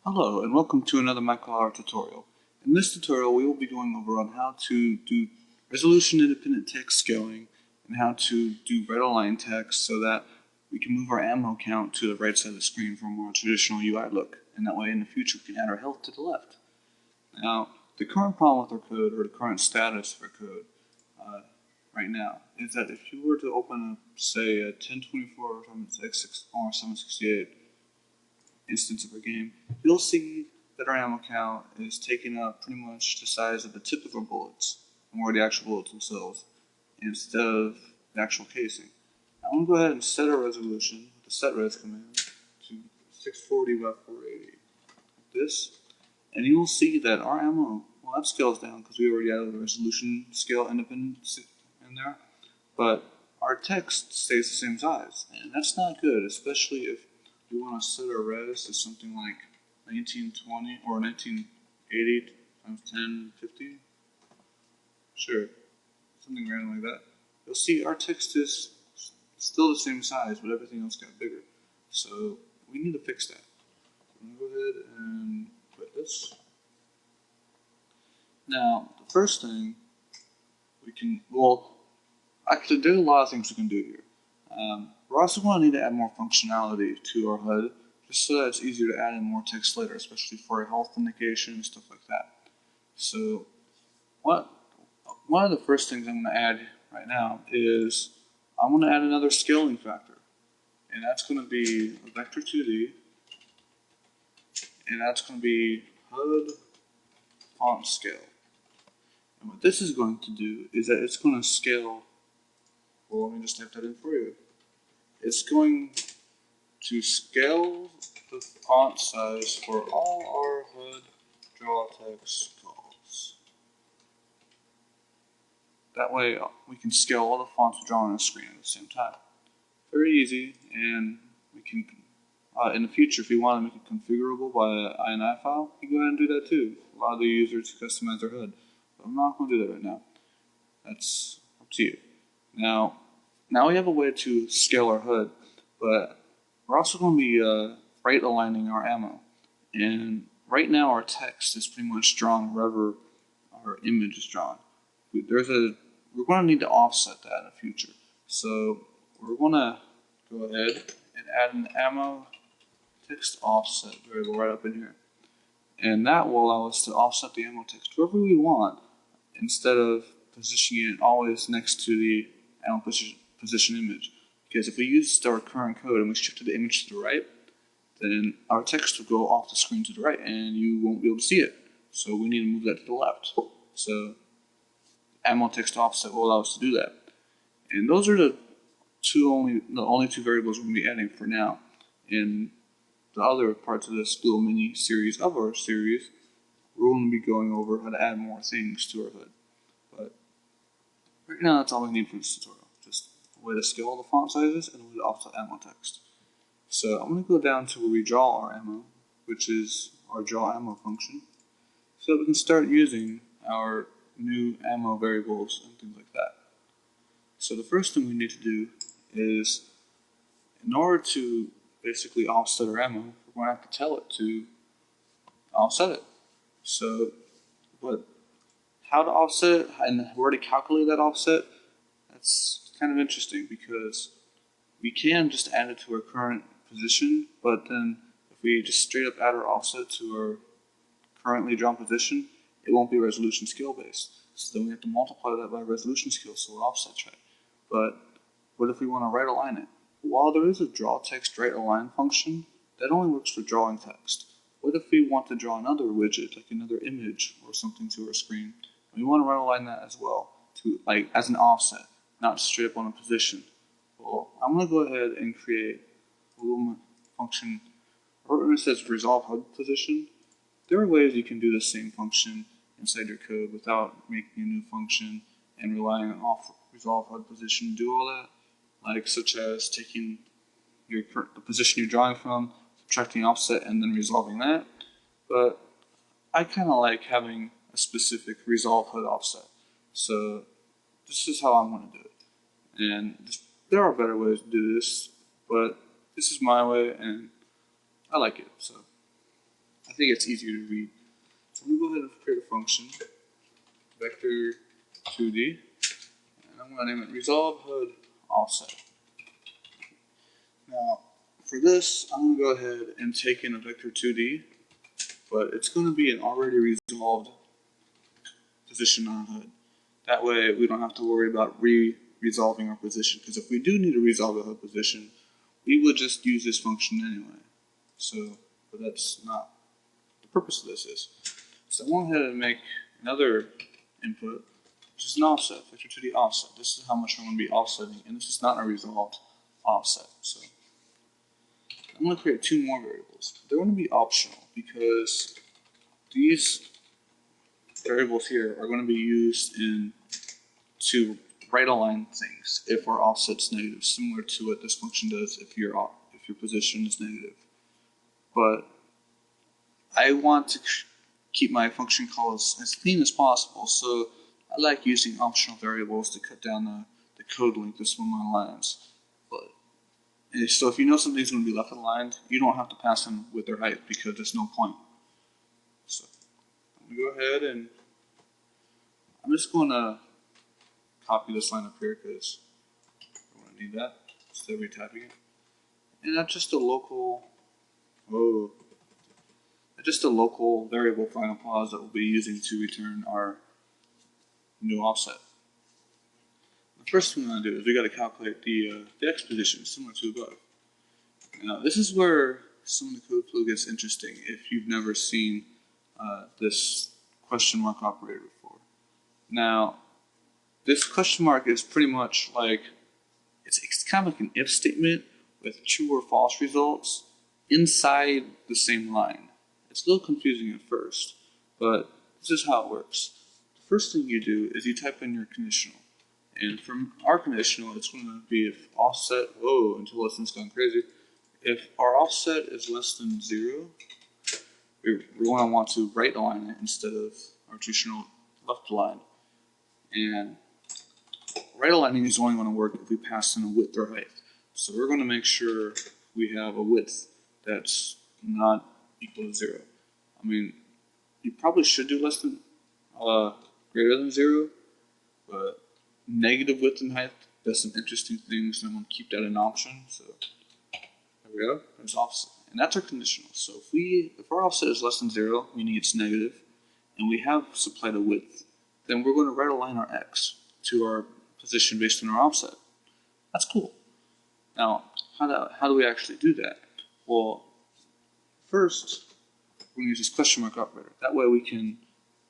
Hello and welcome to another Allar tutorial. In this tutorial we will be going over on how to do resolution independent text scaling and how to do right align text so that we can move our ammo count to the right side of the screen for a more traditional UI look, and that way in the future we can add our health to the left. Now the current problem with our code, or the current status of our code right now, is that if you were to open up say a 1024x6 or 768 instance of our game, you'll see that our ammo count is taking up pretty much the size of the tip of our bullets, and more the actual bullets themselves, instead of the actual casing. Now I'm going to go ahead and set our resolution with the setRes command to 640 by 480, like this, and you will see that our ammo, well, that scales down because we already added the resolution scale independence in there, but our text stays the same size, and that's not good, especially if we want to set our res to something like 1920 or 1980 times 1050. Sure, something random like that. You'll see our text is still the same size, but everything else got bigger. So we need to fix that. I'm going to go ahead and quit this. Now, the first thing we can, well, actually there's a lot of things we can do here. We're also going to need to add more functionality to our HUD, just so that it's easier to add in more text later, especially for a health indication and stuff like that. So one of the first things I'm going to add right now is I'm going to add another scaling factor, and that's going to be a vector 2D, and that's going to be HUD font scale. And what this is going to do is that it's going to scale, well, let me just type that in for you. It's going to scale the font size for all our HUD draw text calls. That way we can scale all the fonts we draw on the screen at the same time. Very easy, and we can, in the future, if we want to make it configurable by an INI file, you can go ahead and do that too. Allow the user to customize their HUD. But I'm not going to do that right now. That's up to you. Now we have a way to scale our HUD, but we're also going to be right aligning our ammo. And right now our text is pretty much drawn wherever our image is drawn. We're going to need to offset that in the future. So we're going to go ahead and add an ammo text offset variable right up in here. And that will allow us to offset the ammo text wherever we want, instead of positioning it always next to the ammo position image. Because if we used our current code and we shifted the image to the right, then our text will go off the screen to the right and you won't be able to see it. So we need to move that to the left. So ammo text offset will allow us to do that. And those are the only two variables we're going to be adding for now. In the other parts of this little mini series of our series, we're going to be going over how to add more things to our HUD. But right now that's all we need for this tutorial. Just a way to scale all the font sizes and a way to offset ammo text. So I'm going to go down to where we draw our ammo, which is our draw ammo function, so that we can start using our new ammo variables and things like that. So the first thing we need to do is, in order to basically offset our ammo, we're going to have to tell it to offset it. So, but how to offset it and where to calculate that offset, that's kind of interesting, because we can just add it to our current position, but then if we just straight up add our offset to our currently drawn position, it won't be resolution scale based. So then we have to multiply that by resolution scale so our offset's right. But what if we want to right align it? While there is a draw text right align function, that only works for drawing text. What if we want to draw another widget, like another image or something to our screen? We want to right align that as well, to like as an offset, not straight up on a position. Well, I'm going to go ahead and create a little function, or it says resolve HUD position. There are ways you can do the same function inside your code without making a new function and relying on resolve HUD position to do all that, like such as taking the position you're drawing from, subtracting offset, and then resolving that. But I kind of like having a specific resolve HUD offset. So this is how I'm going to do it. And there are better ways to do this, but this is my way and I like it. So I think it's easier to read. So I'm going to go ahead and create a function, vector 2D, and I'm going to name it resolve HUD offset. Now, for this, I'm going to go ahead and take in a vector 2D, but it's going to be an already resolved position on HUD. That way, we don't have to worry about resolving our position, because if we do need to resolve a HUD position, we would just use this function anyway. So, but that's not the purpose of this is. So I went ahead and make another input, which is an offset, vector 2D offset. This is how much I'm going to be offsetting, and this is not a resolved offset. So I'm going to create two more variables. They're going to be optional because these variables here are going to be used to right align things if our offset's negative, similar to what this function does if your position is negative. But I want to keep my function calls as clean as possible, so I like using optional variables to cut down the code length of some of my lines. So if you know something's going to be left aligned, you don't have to pass them with their height because there's no point. So I'm going to go ahead and I'm just going to copy this line up here because I don't need that instead of retyping it. And that's just a local, variable final pause that we'll be using to return our new offset. The first thing we're going to do is we got to calculate the x position, similar to above. Now, this is where some of the code flow gets interesting if you've never seen this question mark operator before. Now, this question mark is pretty much like, it's kind of like an if statement with true or false results inside the same line. It's a little confusing at first, but this is how it works. The first thing you do is you type in your conditional. And from our conditional, it's going to be if offset, until it's gone crazy. If our offset is less than 0, we're going to want to right align it instead of our traditional left align. And right aligning is only going to work if we pass in a width or height. So we're going to make sure we have a width that's not equal to 0. I mean, you probably should do less than, greater than 0, but negative width and height does some interesting things, and I'm going to keep that an option. So there we go. There's offset, and that's our conditional. So if our offset is less than 0, meaning it's negative, and we have supplied a width, then we're going to right align our x to our position based on our offset. That's cool. Now, how do we actually do that? Well, first, we're going to use this question mark operator. That way we can,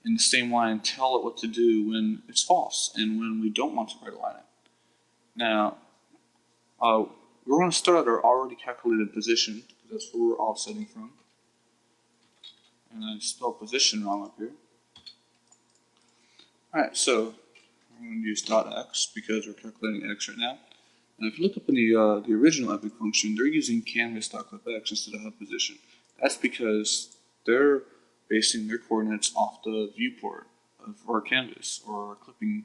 in the same line, tell it what to do when it's false and when we don't want to right align it. Now, we're going to start at our already calculated position, because that's where we're offsetting from. And I spelled position wrong up here. Alright, so we're going to use .x because we're calculating x right now. And if you look up in the original epic function, they're using canvas.clipx instead of HUD position. That's because they're basing their coordinates off the viewport of our canvas or our clipping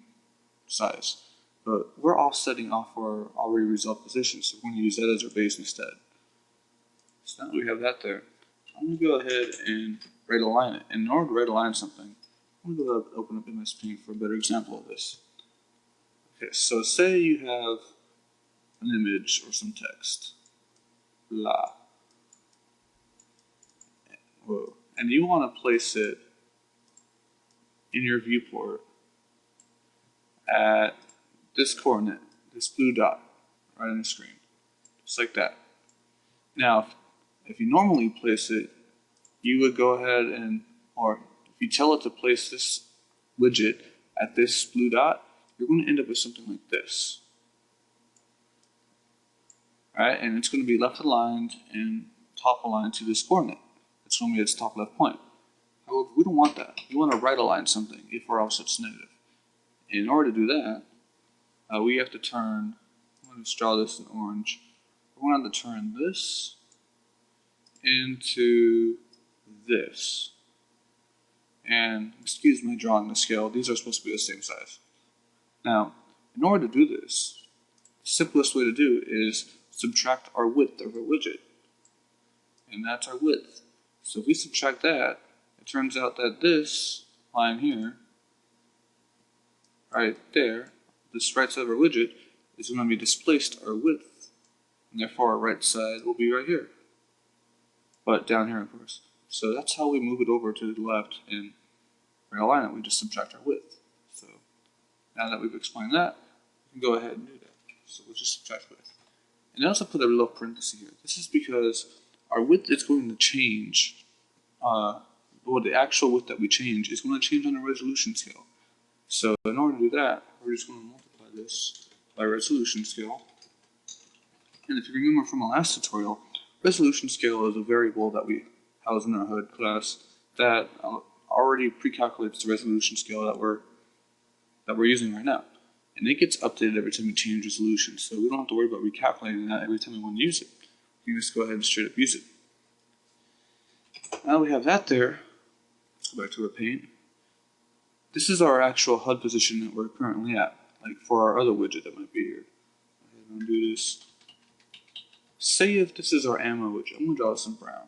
size. But we're offsetting off our already resolved position, so we're going to use that as our base instead. So now that we have that there, I'm going to go ahead and right align it. And in order to right align something, I'm going to go ahead and open up MS Paint for a better example of this. Okay, so say you have an image or some text. Blah. Whoa. And you want to place it in your viewport at this coordinate, this blue dot, right on the screen. Just like that. Now, if you normally place it, you would go ahead and, or if you tell it to place this widget at this blue dot, you're going to end up with something like this. Alright, and it's going to be left aligned and top aligned to this coordinate. It's going to be its top left point. However, we don't want that. We want to right align something if our offset's negative. In order to do that, we have to turn, I'm going to draw this in orange. We're going to turn this into this. And excuse me drawing the scale, these are supposed to be the same size. Now, in order to do this, the simplest way to do is subtract our width of our widget. And that's our width. So if we subtract that, it turns out that this line here, right there, this right side of our widget, is going to be displaced our width. And therefore our right side will be right here. But down here, of course. So that's how we move it over to the left and realign it. We just subtract our width. So now that we've explained that, we can go ahead and do that. So we'll just subtract width. And I also put a little parenthesis here. This is because our width is going to change. Well, the actual width that we change is going to change on a resolution scale. So in order to do that, we're just going to multiply this by resolution scale. And if you remember from our last tutorial, resolution scale is a variable that we house in our HUD class that already pre-calculates the resolution scale that we're using right now. And it gets updated every time we change resolution, so we don't have to worry about recalculating that every time we want to use it. We can just go ahead and straight up use it. Now that we have that there, let's go back to our paint. This is our actual HUD position that we're currently at, like for our other widget that might be here. I'm going to do this. Say if this is our ammo widget, I'm going to draw this in brown.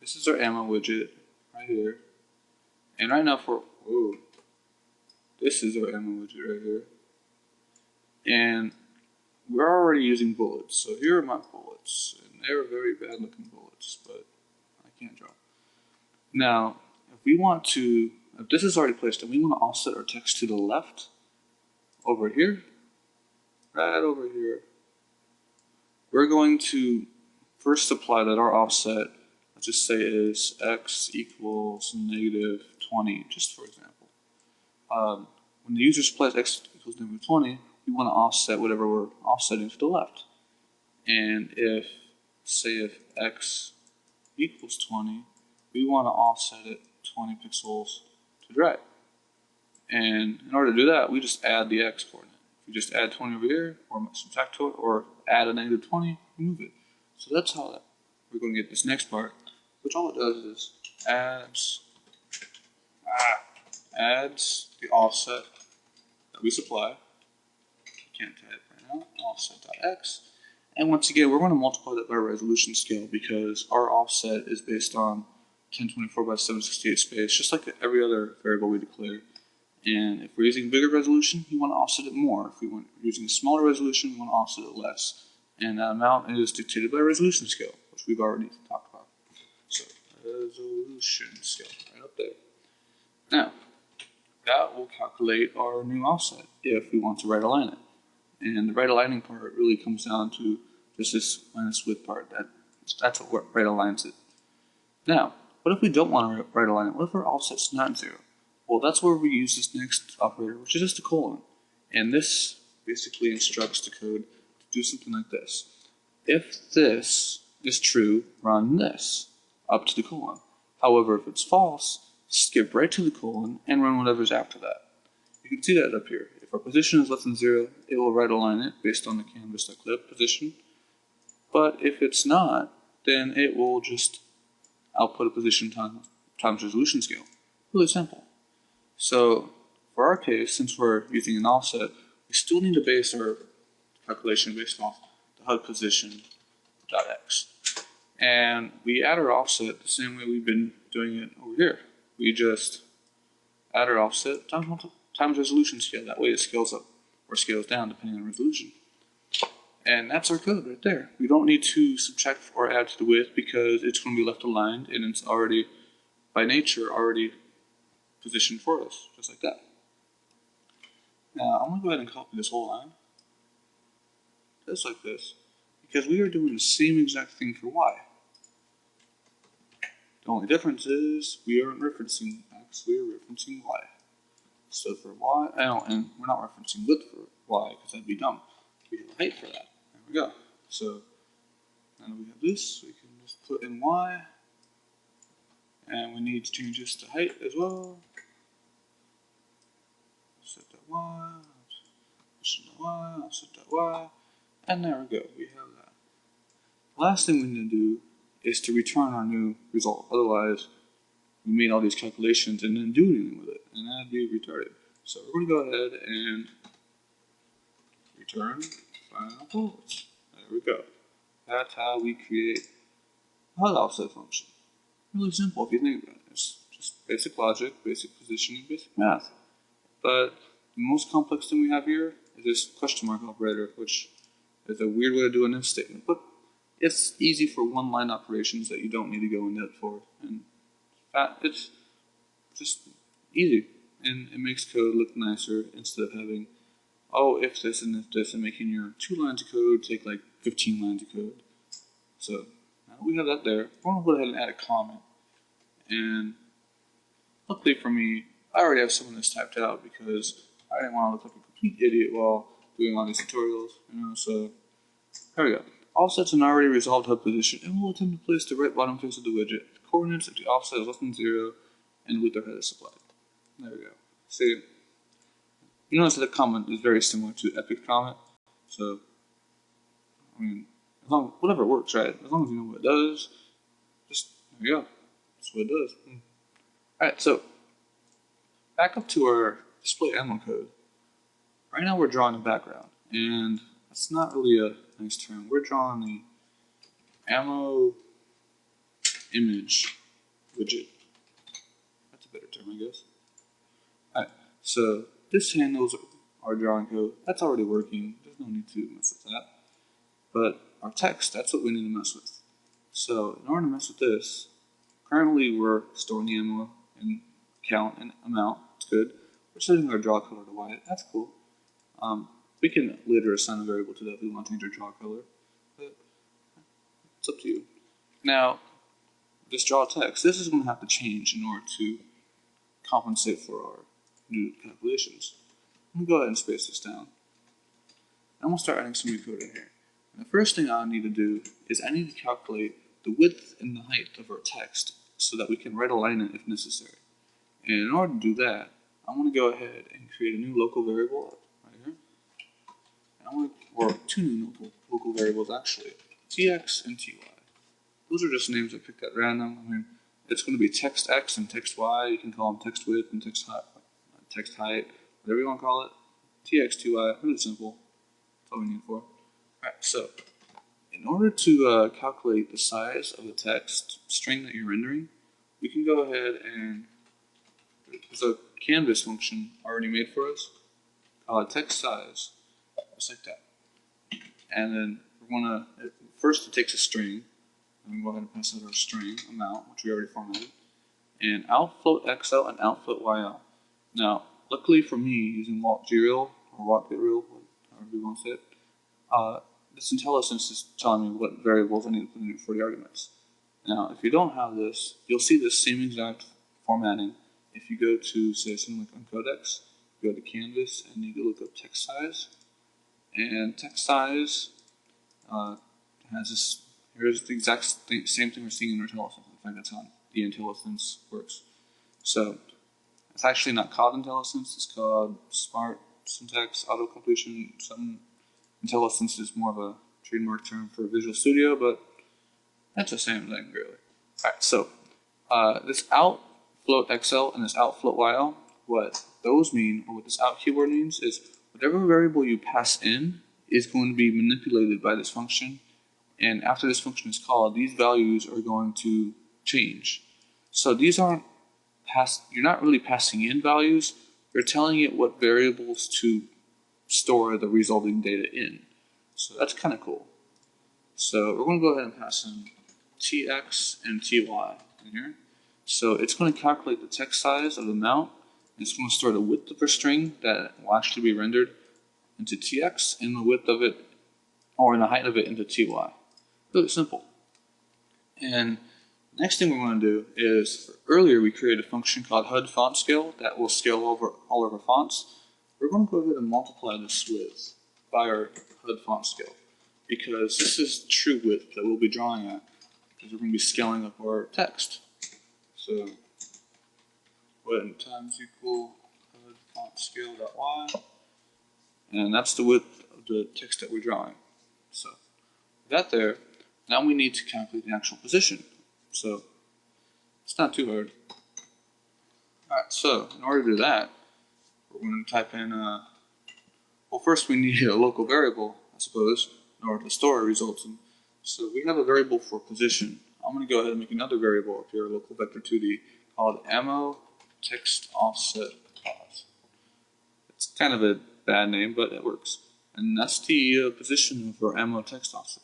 This is our ammo widget right here. And right now this is our ammo widget right here. And we're already using bullets. So here are my bullets. And they're very bad looking bullets, but I can't draw. Now, if this is already placed and we want to offset our text to the left, over here, right over here, we're going to first apply that our offset, let's just say is x equals -20, just for example. When the user supplies x equals -20, we want to offset whatever we're offsetting to the left. And if x equals 20, we want to offset it 20 pixels to the right. And in order to do that, we just add the x coordinate. If you just add 20 over here, or subtract to it, or add a -20, you move it. So that's how we're going to get this next part, which all it does is adds the offset that we supply. Can't type right now. Offset.x. And once again, we're going to multiply that by resolution scale because our offset is based on 1024 by 768 space, just like every other variable we declare. And if we're using bigger resolution, we want to offset it more. If we're using smaller resolution, we want to offset it less. And that amount is dictated by resolution scale, which we've already talked about. So, resolution scale, right up there. Now, that will calculate our new offset if we want to right align it. And the right aligning part really comes down to just this minus width part. That's what right aligns it. Now, what if we don't want to right align it? What if our offset's not 0? Well, that's where we use this next operator, which is just a colon. And this basically instructs the code to do something like this. If this is true, run this up to the colon. However, if it's false, skip right to the colon and run whatever's after that. You can see that up here. If our position is less than 0, it will right align it based on the canvas.clip position. But if it's not, then it will just output a position times resolution scale. Really simple. So for our case, since we're using an offset, we still need to base our calculation based off the HUD position.x. And we add our offset the same way we've been doing it over here. We just add our offset times resolution scale. That way it scales up or scales down depending on resolution. And that's our code right there. We don't need to subtract or add to the width because it's going to be left aligned and it's already, by nature, already positioned for us, just like that. Now, I'm going to go ahead and copy this whole line, just like this, because we are doing the same exact thing for y. The only difference is we aren't referencing x, we are referencing y. So for y, and we're not referencing width for y, because that'd be dumb. We have a height for that. There we go. So now that we have this, we can just put in y, and we need to change this to height as well. Set that y, set that y, set that y, and there we go. We have that. Last thing we need to do is to return our new result. Otherwise, we made all these calculations and didn't do anything with it, and that'd be retarded. So we're going to go ahead and return final bullets. There we go. That's how we create a HUD offset function. Really simple if you think about it. It's just basic logic, basic positioning, basic math. But the most complex thing we have here is this question mark operator, which is a weird way to do an if statement. But it's easy for one-line operations that you don't need to go in depth for. And it's just easy. And it makes code look nicer instead of having, oh, if this and if this, and making your 2 lines of code take like 15 lines of code. So now we have that there. We're going to go ahead and add a comment. And luckily for me, I already have some of this typed out because I didn't want to look like a complete idiot while doing all these tutorials, so there we go. Offset's an already resolved HUD position, and we'll attempt to place the right bottom face of the widget. Coordinates if the offset is less than 0, and width of head is supplied. There we go. See, you notice that the comment is very similar to Epic comment, so, I mean, as long, whatever works, right? As long as you know what it does, just, there you go. That's what it does. Alright, so, back up to our display ammo code. Right now we're drawing a background, and that's not really a nice term. We're drawing the ammo image widget. That's a better term, I guess. Alright, so this handles our drawing code. That's already working. There's no need to mess with that. But our text, that's what we need to mess with. So in order to mess with this, currently we're storing the ammo and count and amount. It's good. We're setting our draw color to white. That's cool. We can later assign a variable to that if we want to change our draw color. But it's up to you. Now, this draw text, this is going to have to change in order to compensate for our new calculations. I'm going to go ahead and space this down. I'm going to start adding some new code in here. And the first thing I need to do is I need to calculate the width and the height of our text so that we can right align it if necessary. And in order to do that, I'm going to go ahead and create a new local variable right here. And or 2 new local variables actually, tx and ty. Those are just names I picked at random. I mean, it's going to be text x and text y. You can call them text width and text height, whatever you want to call it. tx, ty, really simple. That's all we need it for. Alright, so in order to calculate the size of the text string that you're rendering, we can go ahead and there's a canvas function already made for us called text size, just like that. And then we're going to, first it takes a string, and we go ahead and pass out our string amount, which we already formatted, and outfloat XL and outfloat YL. Now, luckily for me, using walkgreel or walkgreel, however you want to say it, this IntelliSense is telling me what variables I need to put in it for the arguments. Now, if you don't have this, you'll see this same exact formatting if you go to, say, something like Uncodex, go to Canvas, and you go look up text size. And text size has this, here's the exact same thing we're seeing in our IntelliSense. In fact, that's how the IntelliSense works. So, it's actually not called IntelliSense, it's called Smart Syntax Auto-Completion. Something. IntelliSense is more of a trademark term for Visual Studio, but that's the same thing, really. Alright, so this outfloat XL and this outfloat YL, what those mean, or what this out keyword means, is whatever variable you pass in is going to be manipulated by this function, and after this function is called, these values are going to change. So these aren't you're not really passing in values, you're telling it what variables to store the resulting data in. So that's kind of cool. So we're going to go ahead and pass in tx and ty in here. So it's going to calculate the text size of the mount, and it's going to store the width of a string that will actually be rendered into tx, and the width of it, or in the height of it, into ty. Really simple. And next thing we're going to do is, earlier we created a function called HUD font scale that will scale over all of our fonts. We're going to go ahead and multiply this width by our HUD font scale, because this is the true width that we'll be drawing at, because we're going to be scaling up our text. So, go ahead and times equal HUD font scale.y, and that's the width of the text that we're drawing. So, with that there, now we need to calculate the actual position. So, it's not too hard. Alright, so in order to do that, we're going to type in, well, first we need a local variable, I suppose, in order to store our results in. So we have a variable for position. I'm going to go ahead and make another variable up here, local vector 2D, called ammo text offset pause. It's kind of a bad name, but it works. And that's the position for ammo text offset.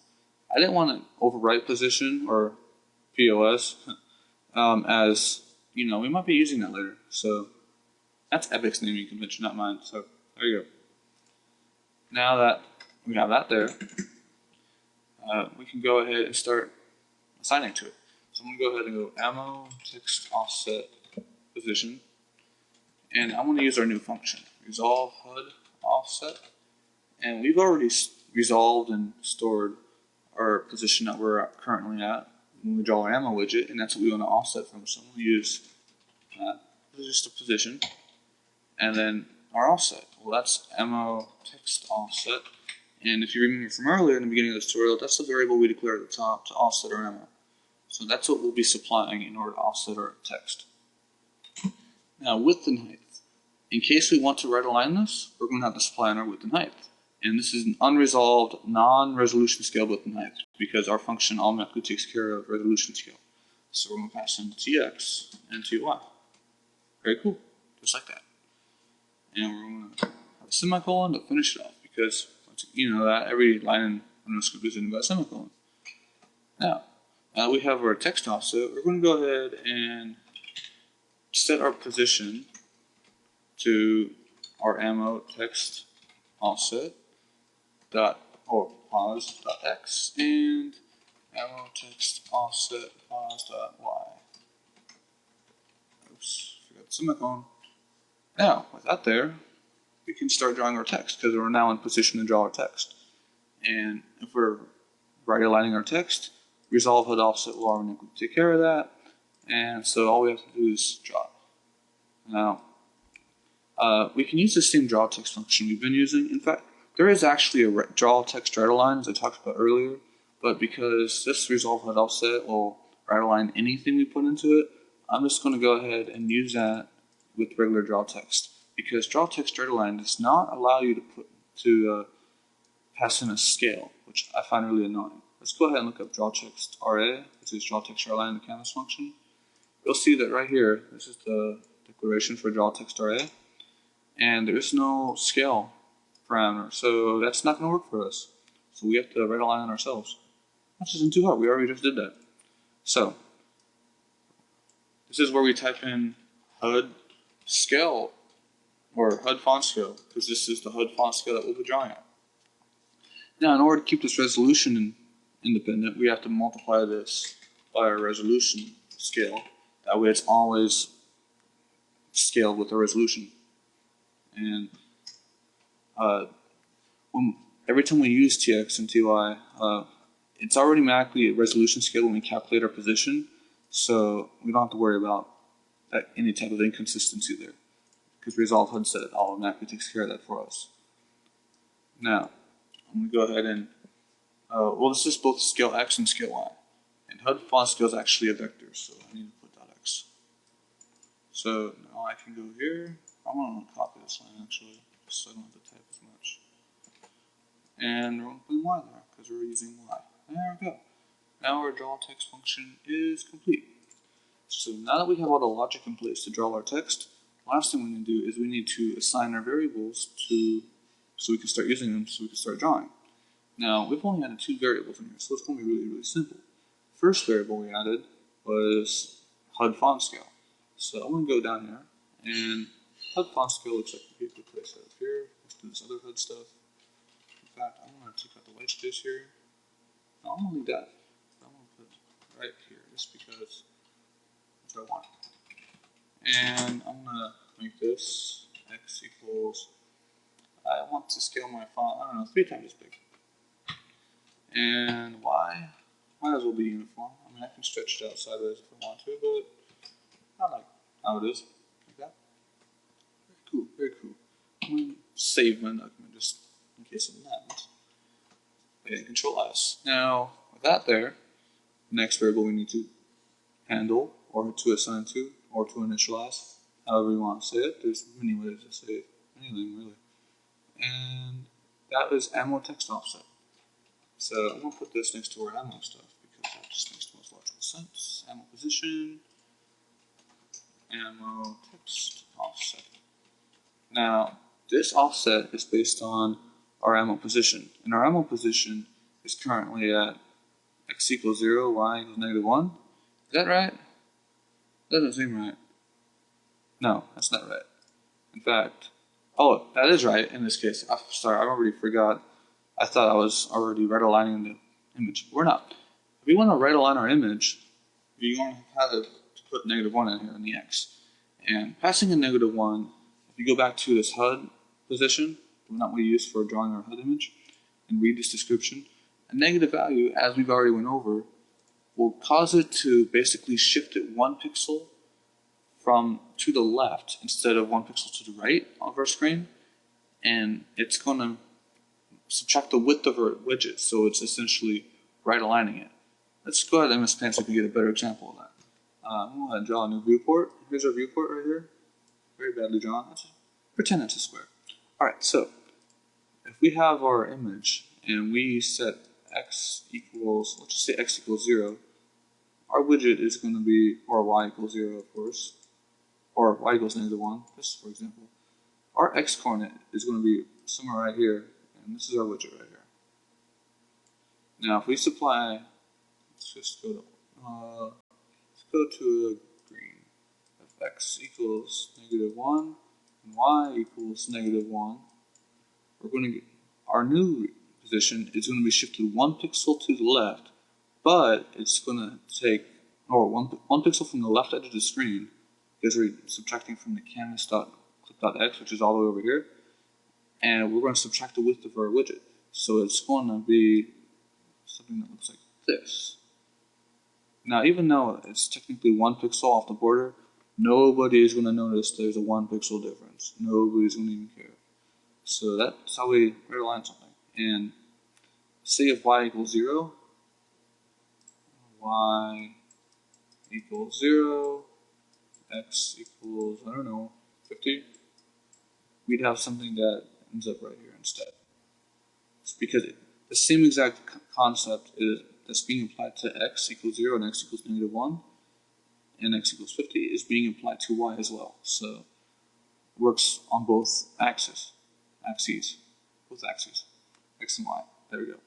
I didn't want to overwrite position or POS as, we might be using that later. So that's Epic's naming convention, not mine. So there you go. Now that we have that there, we can go ahead and start assigning to it. So I'm going to go ahead and go ammo text offset position, and I'm going to use our new function, resolve HUD offset, and we've already resolved and stored our position that we're currently at when we draw our ammo widget, and that's what we want to offset from. So I'm going to use that. This is just a position, and then our offset. Well, that's ammo text offset, and if you remember from earlier in the beginning of the tutorial, that's the variable we declared at the top to offset our ammo. So that's what we'll be supplying in order to offset our text. Now, width and height. In case we want to right align this, we're going to have to supply in our width and height. And this is an unresolved, non-resolution scale width and height because our function automatically takes care of resolution scale. So we're going to pass in tx and ty. Very cool, just like that. And we're going to have a semicolon to finish it off because you know that every line in Windows script is ended by a semicolon. Now that we have our text offset, we're going to go ahead and set our position to our ammo text offset dot or pause dot x and ammo text offset pause dot y. Oops, forgot the semicolon. Now, with that there, we can start drawing our text because we're now in position to draw our text. And if we're right aligning our text, resolve HUD offset will automatically take care of that. And so all we have to do is draw it. Now, we can use the same draw text function we've been using. In fact, there is actually a draw text right align, as I talked about earlier, but because this resolve HUD offset will right align anything we put into it, I'm just going to go ahead and use that with regular draw text. Because draw text right align does not allow you to pass in a scale, which I find really annoying. Let's go ahead and look up draw text RA, which is draw text right align in the canvas function. You'll see that right here, this is the declaration for draw text RA, and there is no scale parameter, so that's not going to work for us. So we have to right align it ourselves. Which isn't too hard, we already just did that. So, this is where we type in HUD scale, or HUD font scale, because this is the HUD font scale that we'll be drawing at. Now, in order to keep this resolution independent, we have to multiply this by our resolution scale. That way it's always scaled with the resolution. And every time we use tx and ty, it's already automatically resolution scale when we calculate our position, so we don't have to worry about any type of inconsistency there, because resolve HUD set automatically takes care of that for us. Now, I'm going to go ahead and, this is both scale x and scale y, and HUD font scale is actually a vector, so I need to put .x. So now I can go here. I'm going to copy this line actually, so I don't have to type as much. And we're going to put y there, because we're using y. There we go. Now our draw text function is complete. So now that we have all the logic in place to draw our text, the last thing we need to do is we need to assign our variables so we can start using them, so we can start drawing. Now, we've only added 2 variables in here, so it's going to be really, really simple. The first variable we added was HUD font scale. So I'm going to go down here, and HUD font scale looks like we could place it up here. Let's do this other HUD stuff. In fact, I'm going to take out the white space here. No, I'm going to leave that. I'm going to put it right here, just because that's what I want. And I'm going to make this x equals, I want to scale my font, I don't know, 3 times as big. And y might as well be uniform. I mean, I can stretch it out sideways if I want to, but I like how it is, like that. Very cool, very cool. I'm going to save my document just in case of that. And Control S. Now, with that there, the next variable we need to handle, or to assign to, or to initialize, however you want to say it. There's many ways to say anything, really. And that is ammo text offset. So I'm going to put this next to our ammo stuff, because that just makes the most logical position, ammo text offset. Now, this offset is based on our ammo position, and our ammo position is currently at x equals 0, y equals -1. Is that right? Doesn't seem right. No, that's not right. In fact, oh, that is right in this case. Sorry, I already forgot. I thought I was already right aligning the image. We're not. If we want to right align our image, you're going to have to put -1 in here in the x. And passing a -1, if you go back to this HUD position, the one that we use for drawing our HUD image, and read this description, a negative value, as we've already went over, will cause it to basically shift it 1 pixel from to the left instead of 1 pixel to the right of our screen, and it's going to subtract the width of our widget, so it's essentially right aligning it. Let's go ahead and MS Paint so we can get a better example of that. I'm going to go ahead and draw a new viewport. Here's our viewport right here. Very badly drawn. Pretend it's a square. Alright, so if we have our image and we set x equals, let's just say x equals 0, our widget is going to be, or y equals 0 of course, or y equals -1, just for example. Our x coordinate is going to be somewhere right here, and this is our widget right here. Now if we supply, let's just go to green. If x equals -1 and y equals -1, we're going to get our new position is going to be shifted 1 pixel to the left, but it's going to take one pixel from the left edge of the screen, because we're subtracting from the canvas.clip.x, which is all the way over here, and we're going to subtract the width of our widget. So it's going to be something that looks like this. Now, even though it's technically 1 pixel off the border, nobody is going to notice there's a 1 pixel difference. Nobody's going to even care. So that's how we align something. And say if y equals 0, y equals 0, x equals, I don't know, 50, we'd have something that ends up right here instead. It's because the same exact concept that's being applied to x equals 0 and x equals -1 and x equals 50 is being applied to y as well. So it works on both axes, x and y. There we go.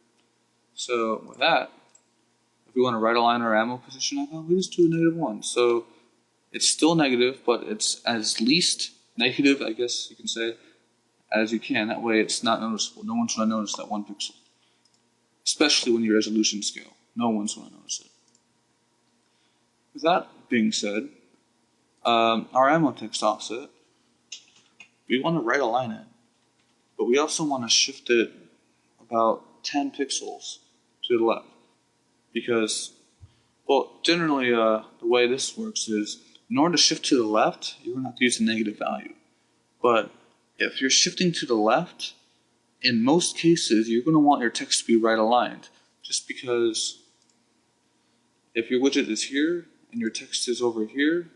So with that, if we want to right align our ammo position icon, we just do a -1. So it's still negative, but it's as least negative, I guess you can say, as you can. That way it's not noticeable. No one's going to notice that 1 pixel. Especially when your resolution scale. No one's going to notice it. With that being said, our ammo text offset, we want to right align it, but we also want to shift it about 10 pixels to the left. Because, well, generally the way this works is, in order to shift to the left, you're going to have to use a negative value. But if you're shifting to the left, in most cases, you're going to want your text to be right aligned. Just because if your widget is here and your text is over here,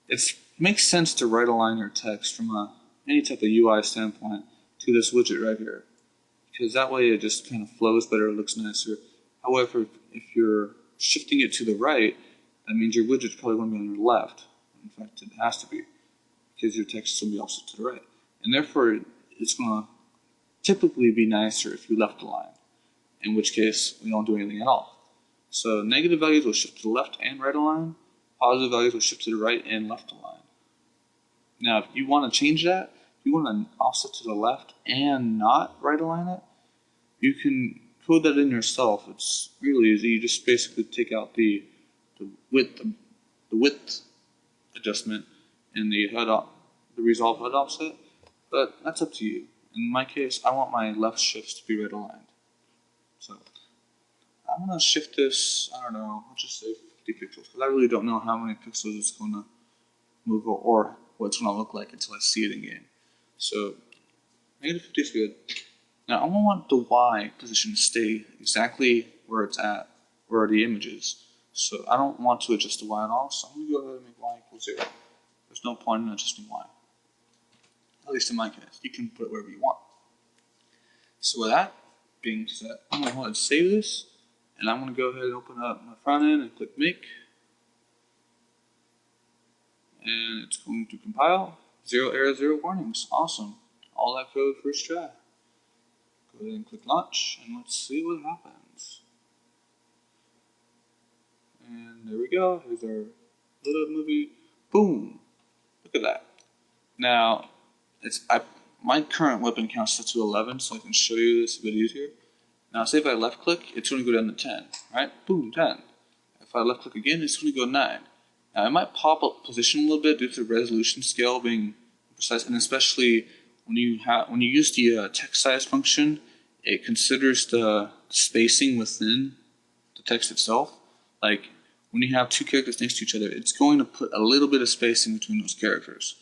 it makes sense to right align your text from any type of UI standpoint to this widget right here. Because that way it just kind of flows better, it looks nicer. However, if you're shifting it to the right, that means your widget's probably going to be on your left. In fact, it has to be, because your text is going to be also to the right. And therefore, it's going to typically be nicer if you left align, in which case we don't do anything at all. So negative values will shift to the left and right align. Positive values will shift to the right and left align. Now, if you want to change that, if you want to offset to the left and not right align it, you can code that in yourself. It's really easy. You just basically take out the width adjustment in the resolve HUD offset, but that's up to you. In my case, I want my left shifts to be right aligned. So I'm going to shift this, I don't know, let's just say 50 pixels, because I really don't know how many pixels it's going to move or what it's going to look like until I see it in game. So -50 is good. Now I want the Y position to stay exactly where it's at, where the image is. So I don't want to adjust the Y at all, so I'm going to go ahead and make Y equal 0. There's no point in adjusting Y. At least in my case. You can put it wherever you want. So with that being said, I'm going to go ahead and save this, And I'm going to go ahead and open up my front end and click Make. And it's going to compile. 0 errors, 0 warnings. Awesome. All that code first try. Go ahead and click Launch, and let's see what happens. And there we go. Here's our little movie. Boom. Look at that. Now, my current weapon count set to 11, so I can show you this a bit easier. Now, say if I left click, it's going to go down to 10, right? Boom, 10. If I left click again, it's going to go 9. Now, it might pop up position a little bit due to the resolution scale being precise, and especially when you use the text size function, it considers the spacing within the text itself. Like when you have two characters next to each other, it's going to put a little bit of spacing between those characters,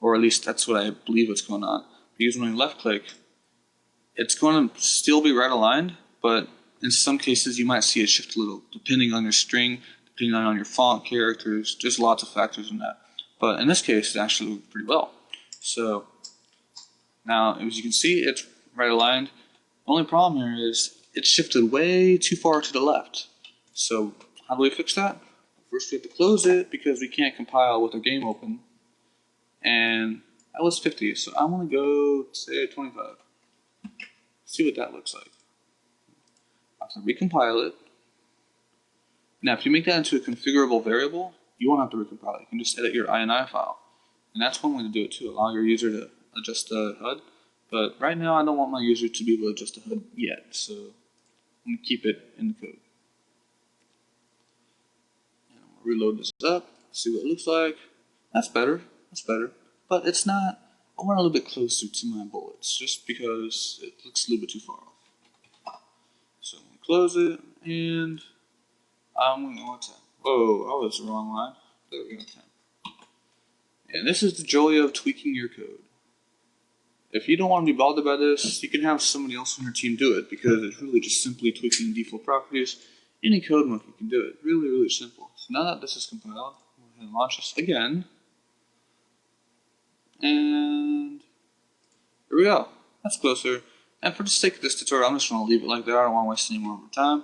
or at least that's what I believe what's going on. Because when I left click, it's going to still be right aligned, but in some cases you might see it shift a little depending on your string, depending on your font characters. There's lots of factors in that, but in this case it actually worked pretty well. So now, as you can see, it's right aligned. The only problem here is it shifted way too far to the left. So how do we fix that? First we have to close it because we can't compile with our game open. And that was 50, so I'm going to go, say, 25. See what that looks like. I have to recompile it. Now, if you make that into a configurable variable, you won't have to recompile it. You can just edit your INI file. And that's one way to do it too, allow your user to adjust the HUD. But right now, I don't want my user to be able to adjust the HUD yet, so I'm going to keep it in the code. And I'm going to reload this up, see what it looks like. That's better. That's better. But it's not, I want a little bit closer to my bullets, just because it looks a little bit too far off. So I'm going to close it, and I'm going to go to 10. Whoa, that was the wrong line. There we go, 10. And this is the joy of tweaking your code. If you don't want to be bothered by this, you can have somebody else on your team do it, because it's really just simply tweaking default properties. Any code monkey can do it. Really, really simple. So now that this is compiled, I'll go ahead and launch this again. And here we go. That's closer. And for the sake of this tutorial, I'm just going to leave it like that. I don't want to waste any more of our time.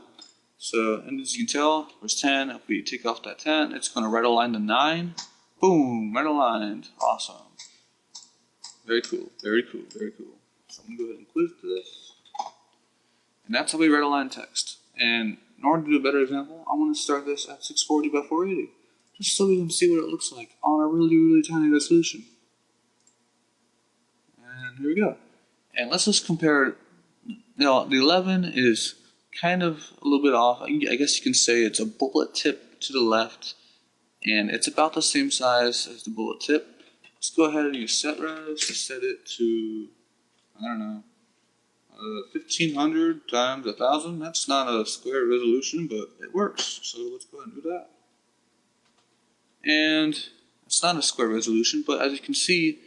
So, and as you can tell, there's 10. If we take off that 10, it's going to right align to 9. Boom, right aligned. Awesome. Very cool, very cool, very cool. So I'm going to go ahead and close this. And that's how we right align text. And in order to do a better example, I want to start this at 640 by 480. Just so we can see what it looks like on a really, really tiny resolution. And here we go. And let's just compare. Now, the 11 is kind of a little bit off. I guess you can say it's a bullet tip to the left, and it's about the same size as the bullet tip. Let's go ahead and use setRes to set it to, I don't know, 1500 times 1000. That's not a square resolution, but it works. So let's go ahead and do that. And it's not a square resolution, but as you can see,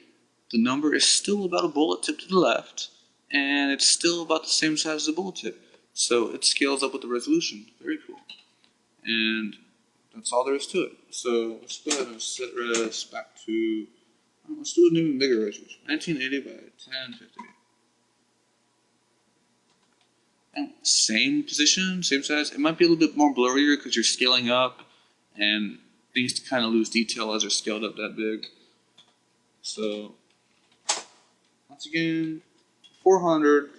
the number is still about a bullet tip to the left, and it's still about the same size as the bullet tip. So it scales up with the resolution. Very cool. And that's all there is to it. So let's go ahead and set res back to, let's do an even bigger resolution. 1980 by 1050. And same position, same size. It might be a little bit more blurrier because you're scaling up, and things kind of lose detail as they're scaled up that big. So once again, 400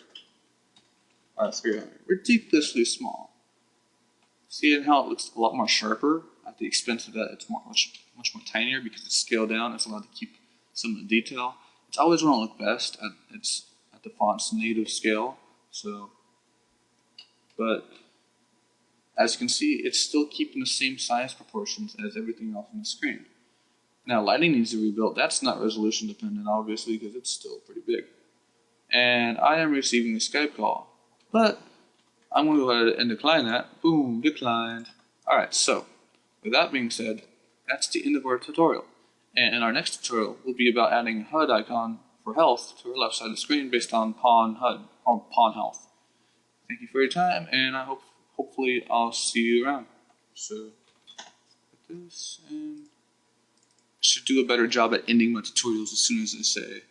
by 300, ridiculously small. See how it looks a lot more sharper at the expense of that it's much more tinier because it's scaled down. It's allowed to keep some of the detail. It's always going to look best at the font's native scale. So, but as you can see, it's still keeping the same size proportions as everything else on the screen. Now, lighting needs to be rebuilt. That's not resolution dependent, obviously, because it's still pretty big. And I am receiving a Skype call, but I'm going to go ahead and decline that. Boom, declined. Alright, so with that being said, that's the end of our tutorial. And in our next tutorial, will be about adding a HUD icon for health to our left side of the screen based on pawn HUD, or pawn health. Thank you for your time, and I hopefully I'll see you around. So, with this, and I should do a better job at ending my tutorials as soon as I say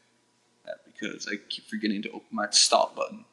that, because I keep forgetting to open my stop button.